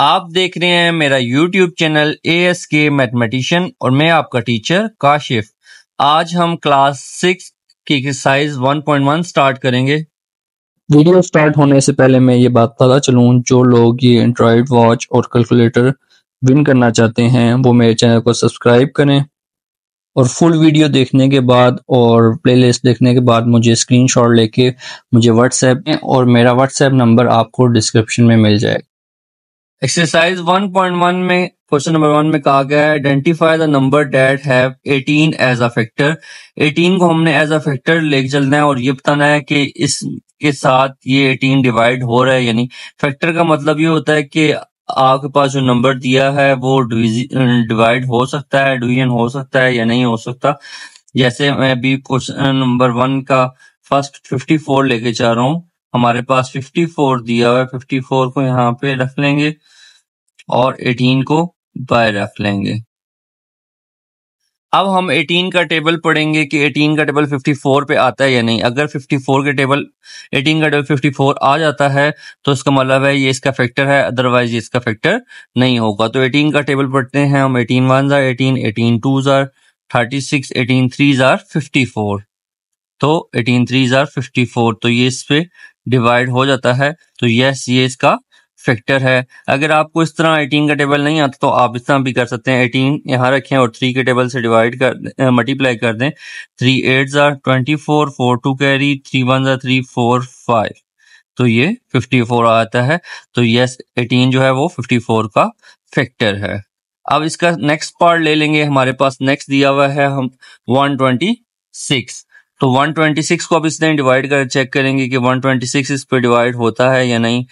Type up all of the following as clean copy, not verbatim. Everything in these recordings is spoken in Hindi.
आप देख रहे हैं मेरा YouTube चैनल ASK मैथमेटिशियन और मैं आपका टीचर काशिफ। आज हम क्लास 6 की एक्सरसाइज 1.1 स्टार्ट करेंगे। वीडियो स्टार्ट होने से पहले मैं ये बात पता चलूं, जो लोग ये एंड्रॉयड वॉच और कैलकुलेटर विन करना चाहते हैं वो मेरे चैनल को सब्सक्राइब करें और फुल वीडियो देखने के बाद और प्लेलिस्ट देखने के बाद मुझे स्क्रीनशॉट लेके मुझे व्हाट्सएप में, और मेरा व्हाट्सएप नंबर आपको डिस्क्रिप्शन में मिल जाएगा। एक्सरसाइज 1.1 में क्वेश्चन नंबर 1 में कहा गया है identify the number that have 18 as a factor. 18 को हमने एज अ फैक्टर लेके चलना है और ये बताना है कि इसके साथ ये 18 डिवाइड हो रहा है, यानी फैक्टर का मतलब ये होता है कि आपके पास जो नंबर दिया है वो डिवाइड हो सकता है, डिवीजन हो सकता है या नहीं हो सकता। जैसे मैं अभी क्वेश्चन नंबर 1 का फर्स्ट 54 लेके जा रहा हूँ। हमारे पास 54 दिया हुआ है, 54 को यहाँ पे रख लेंगे और 18 को बाय रख लेंगे। अब हम 18 का टेबल पढ़ेंगे कि 18 का टेबल 54 पे आता है या नहीं। अगर 54 के टेबल 18 का टेबल 54 आ जाता है तो इसका मतलब है ये इसका फैक्टर है, अदरवाइज ये इसका फैक्टर नहीं होगा। तो 18 का टेबल पढ़ते हैं हम। 18 1 जार 18, 18 2 जार 36, 18 3 जार 54। तो 18 3 जार 54, तो ये इस पे डिवाइड हो जाता है। तो यस, ये इसका फैक्टर है। अगर आपको इस तरह 18 का टेबल नहीं आता तो आप इस तरह भी कर सकते हैं। 18 यहाँ रखें और 3 के टेबल से डिवाइड कर मल्टीप्लाई कर दें। 3 8 जार 24, 4 2 कैरी, 3 1 जार 3, 4 5, तो ये 54 आता है। तो यस, 18 जो है वो 54 का फैक्टर है। अब इसका नेक्स्ट पार्ट ले लेंगे। हमारे पास नेक्स्ट दिया हुआ है हम 126। तो 126 को अब इसने डिवाइड कर चेक करेंगे कि 126 इस पे डिवाइड होता है या नहीं।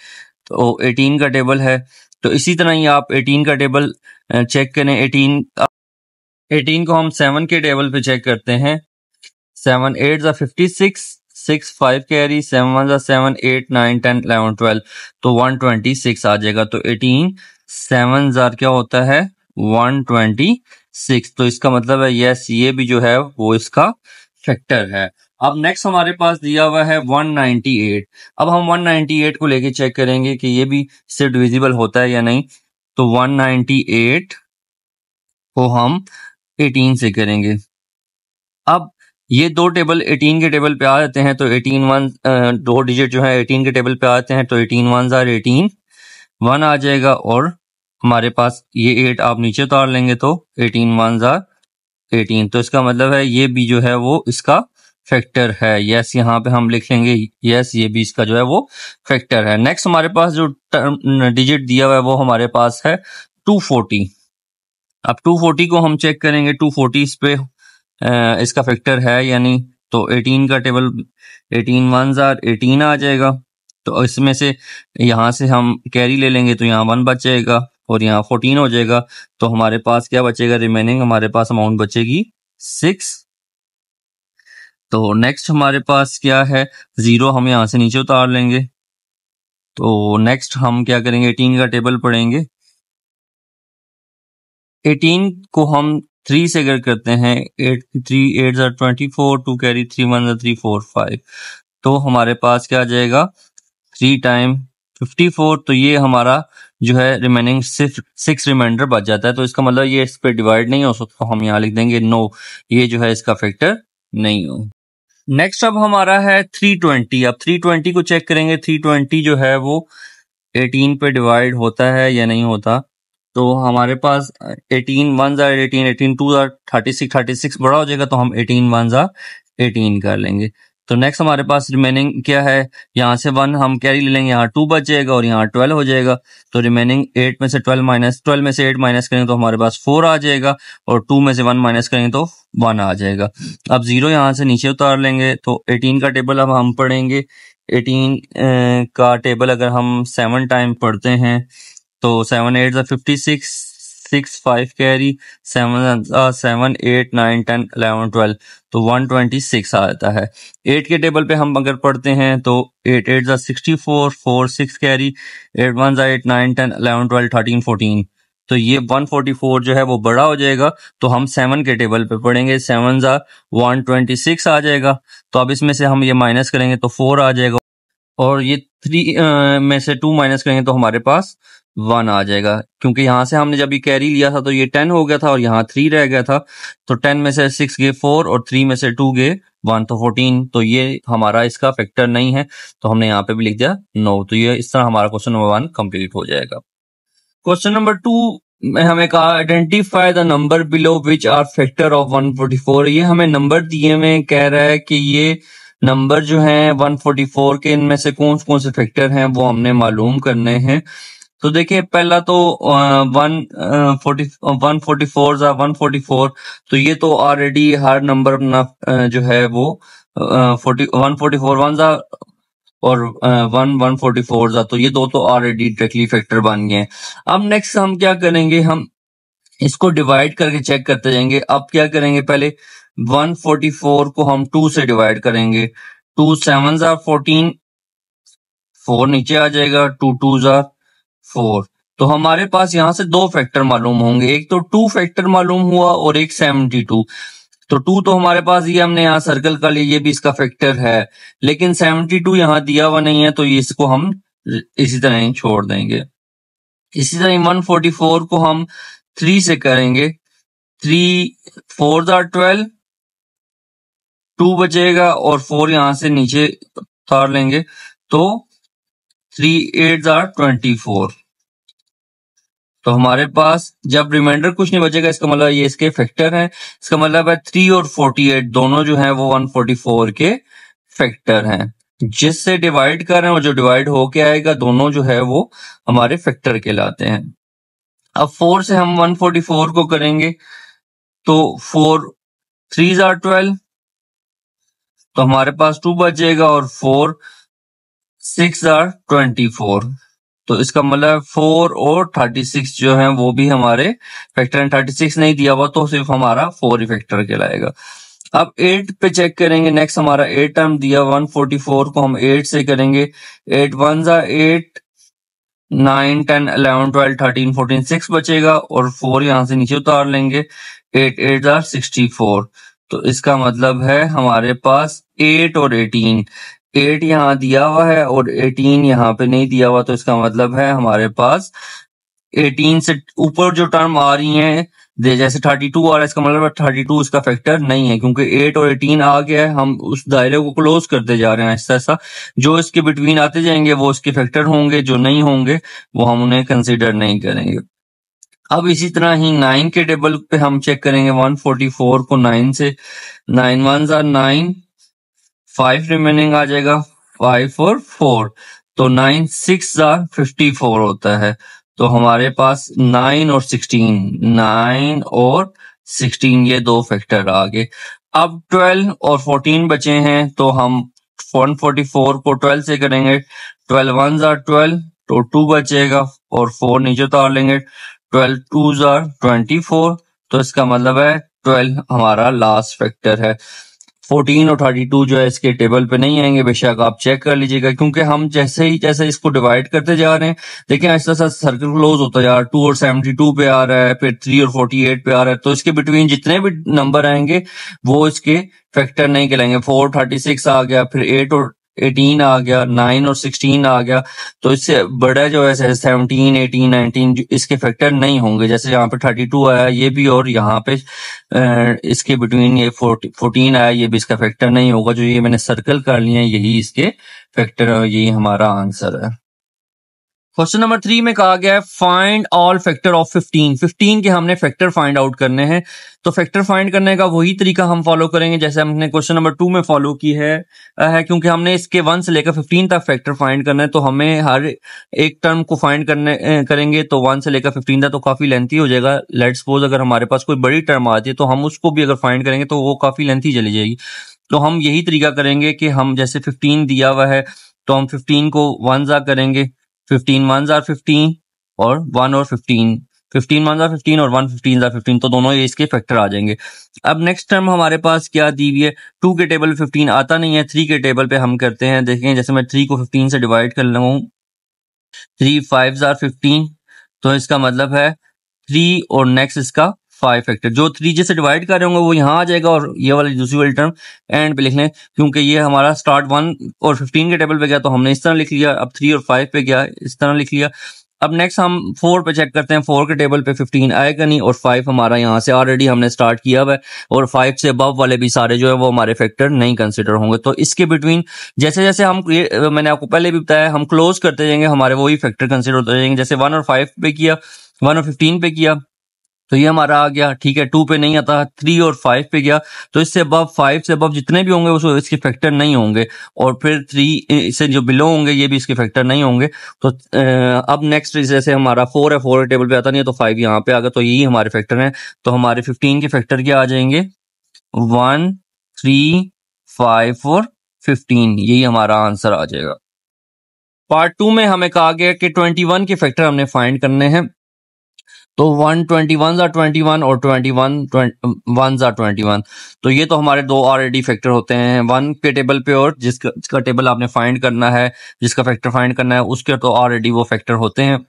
तो 18 का टेबल है, तो इसी तरह ही आप 18 का टेबल चेक करें। 18 को हम 7 के टेबल पे चेक करते हैं। 7 8 ज़ा 56, 6 5 कैरी, 7 1 ज़ा 7, 8 9 10 11 12, तो 126 आ जाएगा। तो 18 7 ज़ार क्या होता है 126। तो इसका मतलब है यस, ये भी जो है वो इसका फैक्टर है। अब नेक्स्ट हमारे पास दिया हुआ है 198। अब हम 198 को लेके चेक करेंगे कि ये भी इससे डिविजिबल होता है या नहीं। तो 198 को हम 18 से करेंगे। अब ये दो टेबल 18 के टेबल पे आ जाते हैं, तो 18 1 दो डिजिट जो है 18 के टेबल पे आते हैं, तो 18 1 जार 18 1 आ जाएगा और हमारे पास ये 8 आप नीचे उतार लेंगे तो 18 1 जार 18। तो इसका मतलब है ये भी जो है वो इसका फैक्टर है। यस, यहाँ पे हम लिख लेंगे यस, ये भी इसका जो है वो फैक्टर है। नेक्स्ट हमारे पास जो डिजिट दिया हुआ है वो हमारे पास है 240। अब 240 को हम चेक करेंगे 240 इस पे इसका फैक्टर है यानी। तो 18 का टेबल 18 1 जार 18 आ जाएगा। तो इसमें से यहाँ से हम कैरी ले लेंगे तो यहाँ 1 बचेगा और यहाँ 14 हो जाएगा। तो हमारे पास क्या बचेगा, रिमेनिंग हमारे पास अमाउंट बचेगी 6। तो नेक्स्ट हमारे पास क्या है 0, हम यहाँ से नीचे उतार लेंगे। तो नेक्स्ट हम क्या करेंगे 18 का टेबल पढ़ेंगे। 18 को हम 3 से अगर करते हैं 8 3 8 ज़ा 24, 2 कैरी, 3 1 ज़ा 3 4 5, तो हमारे पास क्या आ जाएगा 3 टाइम 54। तो ये हमारा जो है रिमेनिंग सिर्फ 6 रिमाइंडर बच जाता है। तो इसका मतलब ये इस पे डिवाइड नहीं हो सकता। हम यहाँ लिख देंगे नो, ये जो है इसका फैक्टर नहीं हो। नेक्स्ट अब हमारा है 320। अब 320 को चेक करेंगे। 320 जो है वो 18 पे डिवाइड होता है या नहीं होता। तो हमारे पास 18 1 ज़ा 18, 18 2 ज़ा 36, 36 बड़ा हो जाएगा तो हम 18 1 ज़ा 18 कर लेंगे। तो नेक्स्ट हमारे पास रिमेनिंग क्या है, यहाँ से 1 हम कैरी ले लेंगे, यहाँ 2 बच जाएगा और यहाँ 12 हो जाएगा। तो रिमेनिंग 8 में से 12 में से 8 माइनस करेंगे तो हमारे पास 4 आ जाएगा और 2 में से 1 माइनस करेंगे तो 1 आ जाएगा। अब 0 यहाँ से नीचे उतार लेंगे। तो 18 का टेबल अब हम पढ़ेंगे। 18 का टेबल अगर हम 7 टाइम पढ़ते हैं तो 7 8 ज़ा 56, 6 5 कैरी, 7 7 8 9 10 11 12, तो 126 आ जाता है। 8 के टेबल पे हम अगर पढ़ते हैं तो 8 8 ज़ा 64, 4 6 कैरी, 8 1 ज़ा 8 9 10 11 12 13 14, तो ये 144 जो है वो बड़ा हो जाएगा। तो हम 7 के टेबल पे पढ़ेंगे। 7 ज़ा 126 आ जाएगा। तो अब इसमें से हम ये माइनस करेंगे तो 4 आ जाएगा और ये 3 में से 2 माइनस करेंगे तो हमारे पास 1 आ जाएगा, क्योंकि यहाँ से हमने जब ये कैरी लिया था तो ये 10 हो गया था और यहाँ 3 रह गया था, तो 10 में से 6 गए 4 और 3 में से 2 गए 1, तो 14। तो ये हमारा इसका फैक्टर नहीं है, तो हमने यहाँ पे भी लिख दिया नो। तो ये इस तरह हमारा क्वेश्चन नंबर 1 कंप्लीट हो जाएगा। क्वेश्चन नंबर 2 में हमें कहा identify the number below which are factor of 144। ये हमें नंबर दिए में कह रहा है कि ये नंबर जो हैं 144 के, इनमें से कौन कौन से फैक्टर हैं वो हमने मालूम करने हैं। तो देखिए पहला तो 144, तो ये तो ऑलरेडी हर नंबर अपना जो है वो 144 वन और 144 तो ये दो तो ऑलरेडी डायरेक्टली फैक्टर बन गए हैं। अब नेक्स्ट हम क्या करेंगे, हम इसको डिवाइड करके चेक करते जाएंगे। अब क्या करेंगे, पहले 144 को हम 2 से डिवाइड करेंगे। 2 7 14, 4 नीचे आ जाएगा, 2 2 4। तो हमारे पास यहाँ से दो फैक्टर मालूम होंगे, एक तो 2 फैक्टर मालूम हुआ और एक 72। तो 2 तो हमारे पास ये हमने यहाँ सर्कल कर लिया, ये भी इसका फैक्टर है, लेकिन 72 यहाँ दिया हुआ नहीं है, तो इसको हम इसी तरह ही छोड़ देंगे। इसी तरह 144 को हम 3 से करेंगे। 3 4 12, 2 बचेगा और 4 यहाँ से नीचे उतार लेंगे, तो 3 8 24। तो हमारे पास जब रिमाइंडर कुछ नहीं बचेगा, इसका मतलब ये इसके फैक्टर हैं। इसका मतलब है 3 और 48 दोनों जो हैं वो 144 के फैक्टर हैं। जिससे डिवाइड कर रहे हैं और जो डिवाइड होके आएगा दोनों जो है वो हमारे फैक्टर कहलाते हैं। अब 4 से हम 144 को करेंगे, तो 4 3 12, तो हमारे पास 2 बचेगा और 4 6 24। तो इसका मतलब 4 और 36 जो है वो भी हमारे फैक्टर हैं। 36 नहीं दिया हुआ तो सिर्फ हमारा 4 ही फैक्टर कहलाएगा। अब 8 पे चेक करेंगे। नेक्स्ट हमारा 8 टर्म दिया, 144 को हम 8 से करेंगे। 8 1 8, 9 10 11 12 13 14, 6 बचेगा और 4 यहां से नीचे उतार लेंगे। 8 8 64। तो इसका मतलब है हमारे पास 8 और 18, 8 यहाँ दिया हुआ है और 18 यहाँ पे नहीं दिया हुआ, तो इसका मतलब है हमारे पास 18 से ऊपर जो टर्म आ रही हैं, जैसे 32 आ रहा है, इसका मतलब है 32 इसका फैक्टर नहीं है, क्योंकि 8 और 18 आ गया है। हम उस दायरे को क्लोज करते जा रहे हैं ऐसा ऐसा, जो इसके बिटवीन आते जाएंगे वो इसके फैक्टर होंगे, जो नहीं होंगे वो हम उन्हें कंसीडर नहीं करेंगे। अब इसी तरह ही 9 के टेबल पे हम चेक करेंगे 144 को 9 से। 9 1 9, 5 रिमेनिंग आ जाएगा, 5 और 4, तो 9 6 54 होता है। तो हमारे पास 9 और 16 ये दो फैक्टर आ गए। अब 12 और 14 बचे हैं, तो हम 144 को 12 से करेंगे। 12 1 12, तो 2 बचेगा और 4 नीचे उतार लेंगे। 12 2 24, तो इसका मतलब है 12 हमारा लास्ट फैक्टर है। 14 और 32 जो है इसके टेबल पे नहीं आएंगे, बेशक आप चेक कर लीजिएगा, क्योंकि हम जैसे इसको डिवाइड करते जा रहे हैं, देखिए ऐसा सा सर्कल क्लोज होता जा रहा है। 2 और 72 पे आ रहा है, फिर 3 और 48 पे आ रहा है, तो इसके बिटवीन जितने भी नंबर आएंगे वो इसके फैक्टर नहीं कहलाएंगे। 4 36 आ गया, फिर 8 और 18 आ गया, 9 और 16 आ गया, तो इससे बड़ा जो है 17 18 19 इसके फैक्टर नहीं होंगे। जैसे यहाँ पे 32 आया ये भी, और यहाँ पे इसके बिटवीन ये 14 आया, ये भी इसका फैक्टर नहीं होगा। जो ये मैंने सर्कल कर लिए हैं यही इसके फैक्टर है, यही हमारा आंसर है। क्वेश्चन नंबर 3 में कहा गया है फाइंड ऑल फैक्टर ऑफ 15। 15 के हमने फैक्टर फाइंड आउट करने हैं। तो फैक्टर फाइंड करने का वही तरीका हम फॉलो करेंगे जैसे हमने क्वेश्चन नंबर 2 में फॉलो की है, क्योंकि हमने इसके 1 से लेकर 15 तक फैक्टर फाइंड करना है। तो हमें हर एक टर्म को फाइंड करेंगे, तो 1 से लेकर 15 तक तो काफी लेंथी हो जाएगा। लेट सपोज अगर हमारे पास कोई बड़ी टर्म आती है तो हम उसको भी अगर फाइंड करेंगे तो वो काफी लेंथी चली जाएगी। तो हम यही तरीका करेंगे कि हम जैसे 15 दिया हुआ है तो हम 15 को 1 जा करेंगे, 15 1 15 और 1 और 15, 15 1 15 और 1 15 15, तो दोनों ये इसके फैक्टर आ जाएंगे। अब नेक्स्ट टर्म हमारे पास क्या दी हुई है, 2 के टेबल 15 आता नहीं है, 3 के टेबल पे हम करते हैं। देखें जैसे मैं 3 को 15 से डिवाइड कर लूँ, 3 5 15, तो इसका मतलब है 3 और नेक्स्ट इसका 5 फैक्टर। जो 3 जैसे डिवाइड कर रहे होंगे वो यहाँ आ जाएगा और ये वाली दूसरी वाली टर्म एंड पे लिख लें, क्योंकि ये हमारा स्टार्ट 1 और 15 के टेबल पे गया तो हमने इस तरह लिख लिया। अब 3 और 5 पे गया, इस तरह लिख लिया। अब नेक्स्ट हम 4 पे चेक करते हैं, 4 के टेबल पे 15 आएगा नहीं, और 5 हमारा यहाँ से ऑलरेडी हमने स्टार्ट किया हुआ है, और 5 से अबव वाले भी सारे जो है वो हमारे फैक्टर नहीं कंसिडर होंगे। तो इसके बिटवीन जैसे जैसे हम मैंने आपको पहले भी बताया, हम क्लोज करते जाएंगे, हमारे वही फैक्टर कंसिडर होते जाएंगे। जैसे 1 और 5 पे किया, 1 और 15 पे किया तो ये हमारा आ गया, ठीक है। 2 पे नहीं आता, 3 और 5 पे गया तो इससे अबव, 5 से अबव जितने भी होंगे वो इसके फैक्टर नहीं होंगे, और फिर 3 से जो बिलो होंगे ये भी इसके फैक्टर नहीं होंगे। तो अब नेक्स्ट जैसे हमारा 4 है, 4 टेबल पे आता नहीं है तो 5 यहाँ पे आ गया, तो यही हमारे फैक्टर हैं। तो हमारे 15 के फैक्टर क्या आ जाएंगे, 1, 3, 5 और 15, यही हमारा आंसर आ जाएगा। पार्ट 2 में हमें कहा गया कि 21 के फैक्टर हमने फाइंड करने हैं। तो 121 are 21 और 21 1s are 21। तो ये तो हमारे दो ऑलरेडी फैक्टर होते हैं, 1 के टेबल पे और जिसका टेबल आपने फाइंड करना है, जिसका फैक्टर फाइंड करना है उसके तो ऑलरेडी वो फैक्टर होते हैं।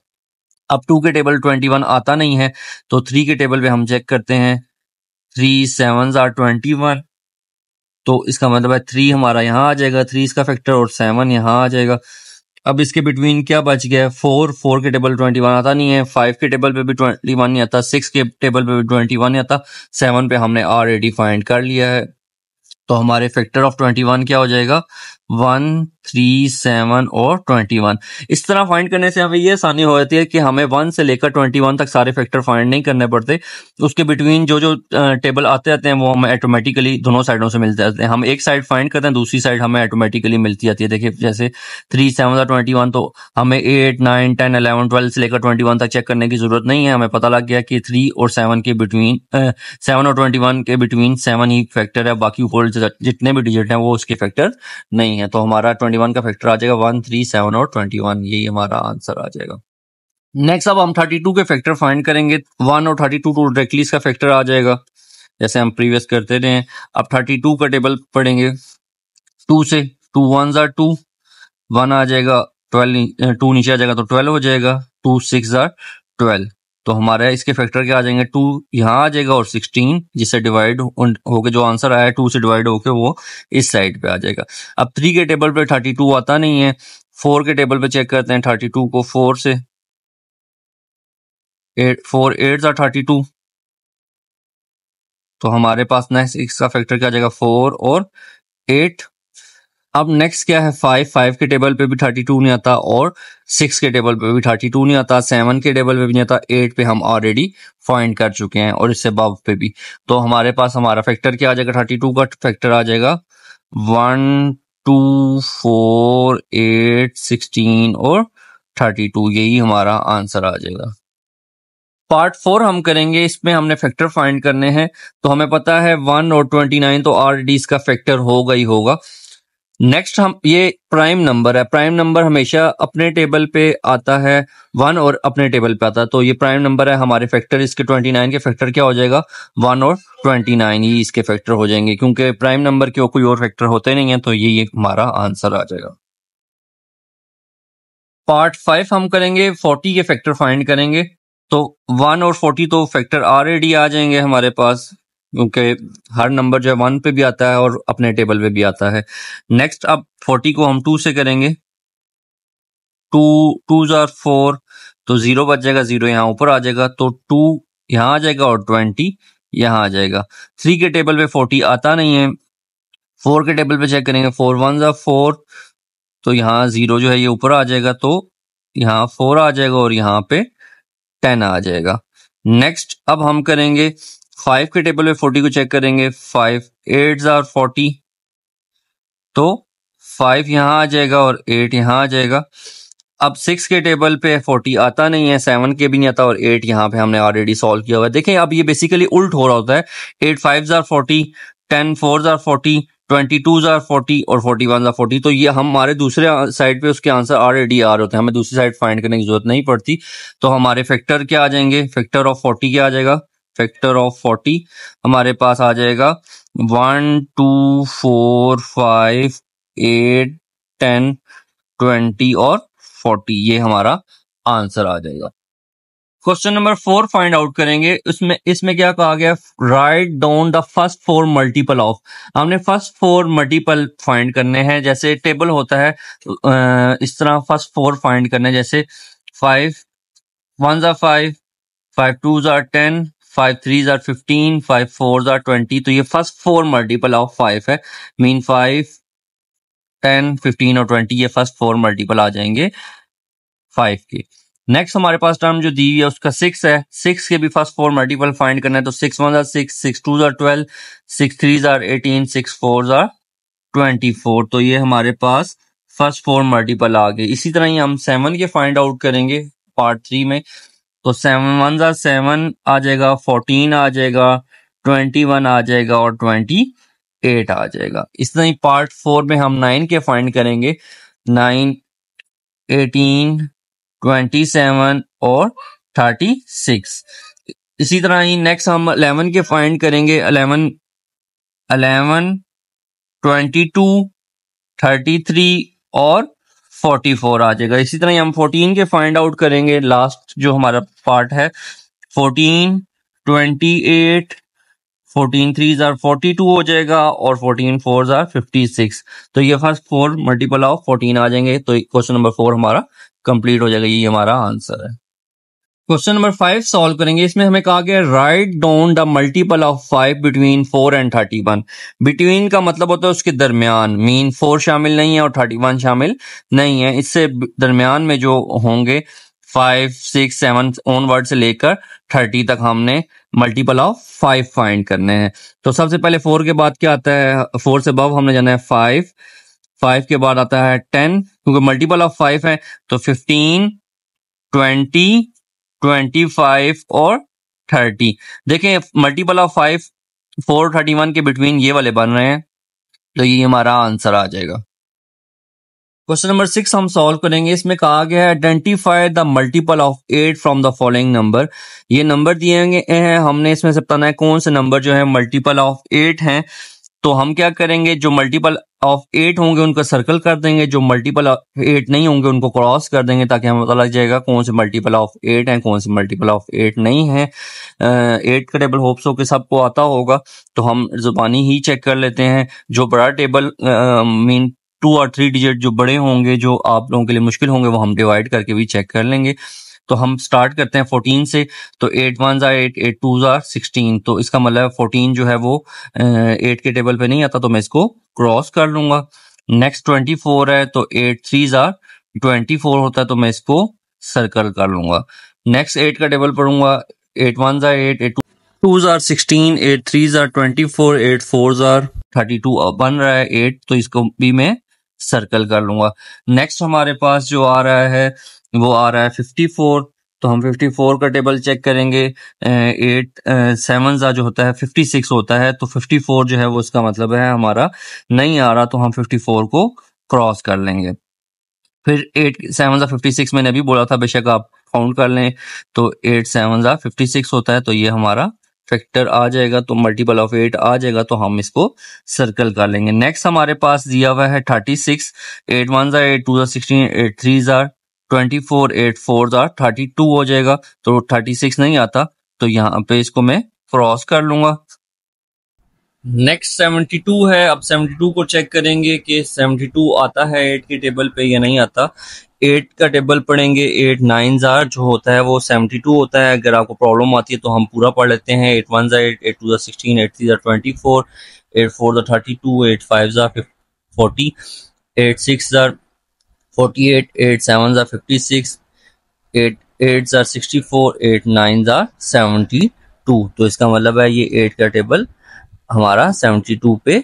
अब 2 के टेबल 21 आता नहीं है, तो 3 के टेबल पे हम चेक करते हैं, 3 7s are 21। तो इसका मतलब है 3 हमारा यहाँ आ जाएगा, 3 इसका फैक्टर, और 7 यहाँ आ जाएगा। अब इसके बिटवीन क्या बच गया है, 4 के टेबल 21 आता नहीं है, 5 के टेबल पे भी 21 नहीं आता, 6 के टेबल पे भी 21 नहीं आता, 7 पे हमने ऑलरेडी फाइंड कर लिया है। तो हमारे फैक्टर ऑफ 21 क्या हो जाएगा, 1, 3, 7 और 21। इस तरह फाइंड करने से हमें ये आसानी हो जाती है कि हमें 1 से लेकर 21 तक सारे फैक्टर फाइंड नहीं करने पड़ते। उसके बिटवीन जो जो टेबल आते आते हैं वो हमें ऑटोमेटिकली दोनों साइडों से मिलते जाते हैं। हम एक साइड फाइंड करते हैं, दूसरी साइड हमें ऑटोमेटिकली मिलती जाती है। देखिए जैसे 3 7 और 21, तो हमें 8 9 10 11 12 से लेकर 21 तक चेक करने की जरूरत नहीं है। हमें पता लग गया कि 3 और 7 के बिटवीन 7 और 21 के बिटवीन 7 ही फैक्टर है, बाकी ऊपर जितने भी डिजिट हैं वो उसके फैक्टर नहीं है। तो हमारा 21 का फैक्टर आ जाएगा 1, 3, 7 और 21, यही हमारा आंसर आ जाएगा। नेक्स्ट अब हम 32 के फैक्टर फाइंड करेंगे। 1 और 32 तो डायरेक्टली इसका फैक्टर आ जाएगा जैसे हम प्रीवियस करते रहे हैं। अब 32 का टेबल पढ़ेंगे 2 से, 2 1s are 2, 1 आ जाएगा, 12 2 नीचे आ जाएगा तो 12 हो जाएगा, 2 6s are 12। तो हमारे इसके फैक्टर क्या आ जाएंगे, 2 यहाँ आ जाएगा और 16 जिससे डिवाइड होके जो आंसर आया है 2 से डिवाइड होके वो इस साइड पे आ जाएगा। अब 3 के टेबल पे 32 आता नहीं है, 4 के टेबल पे चेक करते हैं 32 को, 4 से 4 8s are 32। तो हमारे पास नेक्स्ट इसका फैक्टर क्या आ जाएगा, 4 और 8। अब नेक्स्ट क्या है, 5 के टेबल पे भी 32 नहीं आता, और 6 के टेबल पे भी 32 नहीं आता, 7 के टेबल पे भी नहीं आता, 8 पे हम ऑलरेडी फाइंड कर चुके हैं, और इससे अबव पे भी। तो हमारे पास हमारा फैक्टर क्या आ जाएगा, 32 का फैक्टर आ जाएगा 1 2 4 8 16 और 32, यही हमारा आंसर आ जाएगा। पार्ट 4 हम करेंगे, इसमें हमने फैक्टर फाइंड करने हैं। तो हमें पता है 1 और 29 तो ऑलरेडी इसका फैक्टर होगा ही होगा। नेक्स्ट हम, ये प्राइम नंबर है, प्राइम नंबर हमेशा अपने टेबल पे आता है 1 और अपने टेबल पे आता है, तो ये प्राइम नंबर है। हमारे फैक्टर इसके 29 के फैक्टर क्या हो जाएगा, 1 और 29 ही इसके फैक्टर हो जाएंगे, क्योंकि प्राइम नंबर के कोई और फैक्टर होते नहीं है। तो ये हमारा आंसर आ जाएगा। पार्ट 5 हम करेंगे, 40 के फैक्टर फाइंड करेंगे। तो 1 और 40 तो फैक्टर ऑलरेडी आ जाएंगे हमारे पास, क्योंकि हर नंबर जो है 1 पे भी आता है और अपने टेबल पे भी आता है। नेक्स्ट अब 40 को हम 2 से करेंगे, 2 2s are 4, तो 0 बच जाएगा, 0 यहाँ ऊपर आ जाएगा, तो 2 यहाँ आ जाएगा और 20 यहाँ आ जाएगा। 3 के टेबल पे 40 आता नहीं है, 4 के टेबल पे चेक करेंगे, 4 1s are 4, तो यहाँ 0 जो है ये ऊपर आ जाएगा, तो यहाँ 4 आ जाएगा और यहाँ पे 10 आ जाएगा। नेक्स्ट अब हम करेंगे 5 के टेबल पे 40 को चेक करेंगे, 5 8s are 40, तो 5 यहाँ आ जाएगा और 8 यहाँ आ जाएगा। अब 6 के टेबल पे 40 आता नहीं है, 7 के भी नहीं आता, और 8 यहाँ पे हमने ऑलरेडी सॉल्व किया हुआ है। देखें अब ये बेसिकली उल्ट हो रहा होता है, 8 5s are 40, 10 4s are 40, 22s are 40 और 41s are 40। तो ये हमारे दूसरे साइड पे उसके आंसर ऑलरेडी आ रहे होते हैं, हमें दूसरी साइड फाइंड करने की जरूरत नहीं पड़ती। तो हमारे फैक्टर क्या आ जाएंगे, फैक्टर ऑफ 40 क्या आ जाएगा, फैक्टर ऑफ 40 हमारे पास आ जाएगा 1 2 4 5 8 10 20 और 40, ये हमारा आंसर आ जाएगा। क्वेश्चन नंबर 4 फाइंड आउट करेंगे। इसमें क्या कहा गया, write down the first 4 multiple of. हमने फर्स्ट 4 मल्टीपल फाइंड करने हैं, जैसे टेबल होता है इस तरह फर्स्ट 4 फाइंड करने हैं, जैसे 5 1s are 5, 5 2s are 10, 5 3s are 15, 5 4s are 20। तो ये फर्स्ट 4 मल्टीपल ऑफ 5 है, मीन 5 10 15 और 20 ये फर्स्ट 4 मल्टीपल आ जाएंगे 5 के। नेक्स्ट हमारे पास टर्म जो दी हुई है उसका 6 है, 6 के भी फर्स्ट 4 मल्टीपल फाइंड करना है, तो 6 1s are 6, 6 2s are 12, 6 3s are 18, 6 4s are 24। तो ये हमारे पास फर्स्ट 4 मल्टीपल आ गए। इसी तरह ही हम 7 के फाइंड आउट करेंगे पार्ट 3 में, तो 7 1s are 7 आ जाएगा, 14 आ जाएगा, 21 आ जाएगा और 28 आ जाएगा। इस तरह ही पार्ट 4 में हम 9 के फाइंड करेंगे, 9 18 27 और 36। इसी तरह ही नेक्स्ट हम 11 के फाइंड करेंगे, 11 22 33 और 44 आ जाएगा। इसी तरह हम 14 के फाइंड आउट करेंगे, लास्ट जो हमारा पार्ट है, 14 28, 14 3s are 42 हो जाएगा और 14 4s are 56। तो ये फर्स्ट 4 मल्टीपल ऑफ 14 आ जाएंगे। तो क्वेश्चन नंबर 4 हमारा कंप्लीट हो जाएगा, ये हमारा आंसर है। क्वेश्चन नंबर 5 सॉल्व करेंगे। इसमें हमें कहा गया write down the multiple of 5 between 4 and 31। Between का मतलब होता है उसके दरमियान, मीन 4 शामिल नहीं है और 31 शामिल नहीं है, इससे दरमियान में जो होंगे 5 6 7 ऑन वर्ड से लेकर 30 तक हमने मल्टीपल ऑफ 5 फाइंड करने हैं। तो सबसे पहले 4 के बाद क्या आता है, 4 से अबव हमने जाना है 5, 5 के बाद आता है 10, क्योंकि मल्टीपल ऑफ 5 है तो 15 20 25 और 30। देखें मल्टीपल ऑफ 5 4 31 के बिटवीन ये वाले बन रहे हैं, तो ये हमारा आंसर आ जाएगा। क्वेश्चन नंबर 6 हम सॉल्व करेंगे। इसमें कहा गया है identify the multiple of 8 from the following number. ये नंबर दिए गए हैं, हमने इसमें से बताना है कौन से नंबर जो है मल्टीपल ऑफ 8 हैं। तो हम क्या करेंगे, जो मल्टीपल ऑफ 8 होंगे उनका सर्कल कर देंगे, जो मल्टीपल ऑफ 8 नहीं होंगे उनको क्रॉस कर देंगे, ताकि हमें पता लग जाएगा कौन से मल्टीपल ऑफ 8 हैं, कौन से मल्टीपल ऑफ 8 नहीं है। 8 का टेबल होप्स हो कि सबको आता होगा, तो हम जुबानी ही चेक कर लेते हैं। जो बड़ा टेबल मीन 2 और 3 डिजिट जो बड़े होंगे, जो आप लोगों के लिए मुश्किल होंगे, वो हम डिवाइड करके भी चेक कर लेंगे। तो हम स्टार्ट करते हैं 14 से, तो 8 1s are 8, 8 2s are 16। तो इसका मतलब 14 जो है वो 8 के टेबल पे नहीं आता, तो मैं इसको क्रॉस कर लूंगा। नेक्स्ट 24 है, तो 8 3s are 24 होता है, तो मैं इसको सर्कल कर लूंगा। नेक्स्ट 8 का टेबल पढ़ूंगा, 8 1s are 8, 8 2s are 16, 8 3s are 24, 8 4s are 32 बन रहा है 8, तो इसको भी मैं सर्कल कर लूंगा। नेक्स्ट हमारे पास जो आ रहा है वो आ रहा है 54, तो हम 54 का टेबल चेक करेंगे। 8 7 जो होता है 56 होता है, तो 54 जो है वो इसका मतलब है हमारा नहीं आ रहा, तो हम 54 को क्रॉस कर लेंगे। फिर 8 7 56 मैंने अभी बोला था, बेशक आप काउंट कर लें, तो 8 7 56 होता है, तो ये हमारा फैक्टर आ जाएगा, तो मल्टीपल ऑफ 8 आ जाएगा, तो हम इसको सर्कल कर लेंगे। नेक्स्ट हमारे पास दिया हुआ है 36, 8 1s are 8, 2s are 16, 8 3s are 24, 8 4s are 32 हो जाएगा, तो 36 नहीं आता, तो यहाँ पे इसको मैं क्रॉस कर लूंगा। नेक्स्ट 72 है, अब 72 को चेक करेंगे कि 72 आता है 8 के टेबल पे या नहीं आता। 8 का टेबल पढ़ेंगे, 8 9s are जो होता है वो 72 होता है। अगर आपको प्रॉब्लम आती है तो हम पूरा पढ़ लेते हैं। 8 1s are 8, 8 2s are 16, 8 3s are 24, 8 4s are 32, 8 5s are 40, 8 6s are 48, 8 7s are 56, 8 8s are 64, 8 9s are 72। तो इसका मतलब है ये 8 का टेबल हमारा 72 पे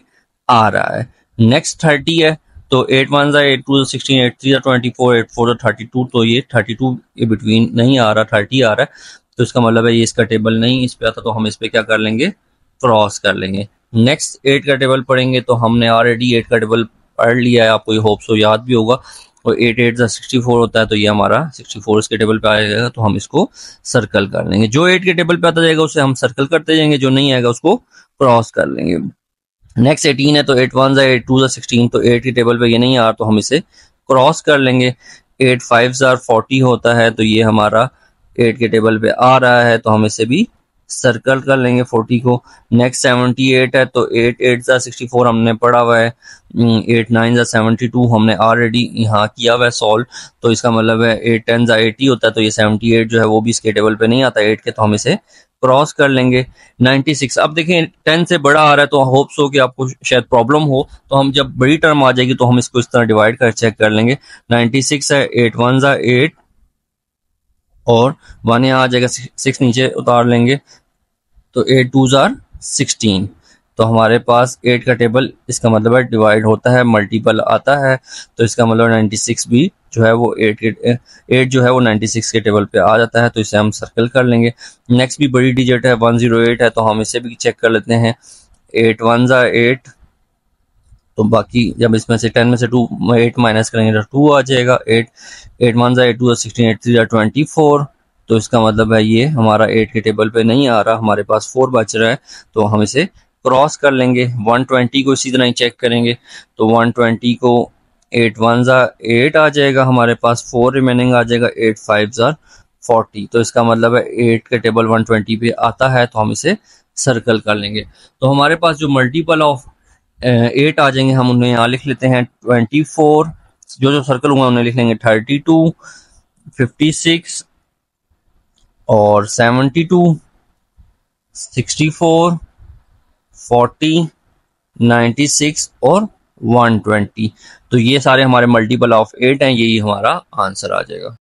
आ रहा है। नेक्स्ट 30 है, तो 8 1s are 8, 2s are 16, 8 3s are 24, 8 4s are 32, तो ये 32 के बिटवीन नहीं आ रहा, 30 आ रहा है, तो इसका मतलब है ये इसका टेबल नहीं इस पे आता, तो हम इस पे क्या कर लेंगे, क्रॉस कर लेंगे। नेक्स्ट 8 का टेबल पढ़ेंगे, तो हमने ऑलरेडी 8 का टेबल पढ़ लिया है, आपको ये होप्स हो याद भी होगा, और 8 8 64 होता है, तो ये हमारा 64 इसके टेबल पे आ जाएगा, तो हम इसको सर्कल कर लेंगे। जो 8 के टेबल पे आता जाएगा उसे हम सर्कल करते जाएंगे, जो नहीं आएगा उसको क्रॉस कर लेंगे। नेक्स्ट 18 है, तो 8 1s are 8, 2s are 16, तो 8 के टेबल पे ये नहीं आ रहा, तो हम इसे क्रॉस कर लेंगे। 8 5s are 40 होता है, तो ये हमारा 8 के टेबल पे आ रहा है, तो हम इसे भी सर्कल कर लेंगे 40 को। नेक्स्ट 78 है तो 8 8 ज़ा 64 हमने पढ़ा हुआ है, 8 9 ज़ा 72 हमने ऑलरेडी यहाँ किया हुआ है सॉल्व। तो इसका मतलब है 8 10 ज़ा 80 होता है, तो ये 78 जो है वो भी इसके टेबल पे नहीं आता 8 के, तो हम इसे क्रॉस कर लेंगे। 96 अब देखें 10 से बड़ा आ रहा है तो होप्स हो कि आपको शायद प्रॉब्लम हो, तो हम जब बड़ी टर्म आ जाएगी तो हम इसको इस तरह डिवाइड कर चेक कर लेंगे। 96 है 8 1 ज़ा 8 और 1 यहाँ आ जाएगा, 6 नीचे उतार लेंगे तो 8 2 ज़ार 16। तो हमारे पास 8 का टेबल इसका मतलब है डिवाइड होता है, मल्टीपल आता है, तो इसका मतलब 96 भी जो है वो 8 जो है वो 96 के टेबल पे आ जाता है, तो इसे हम सर्कल कर लेंगे। नेक्स्ट भी बड़ी डिजिट है 108 है, तो हम इसे भी चेक कर लेते हैं। 8 1 ज़ा 8, तो बाकी जब इसमें से 10 में से 8 माइनस करेंगे तो 2 आ जाएगा। 8 8 1 ज़ा 8 2 ज़ा 16 8 3 ज़ा 24, तो इसका मतलब है ये हमारा 8 के टेबल पे नहीं आ रहा, हमारे पास 4 बच रहा है, तो हम इसे क्रॉस कर लेंगे। 120 को इसी तरह ही चेक करेंगे, तो 120 को 8 1 ज़ा 8 आ जाएगा, हमारे पास 4 रिमेनिंग आ जाएगा, 8 5 ज़ा 40, तो इसका मतलब है 8 के टेबल 120 पे आता है, तो हम इसे सर्कल कर लेंगे। तो हमारे पास जो मल्टीपल ऑफ 8 आ जाएंगे, हम उन्हें यहाँ लिख लेते हैं 24, जो सर्कल हुआ उन्हें लिख लेंगे 32 56 और 72 64 40 96 और 120। तो ये सारे हमारे मल्टीपल ऑफ 8 हैं, यही हमारा आंसर आ जाएगा।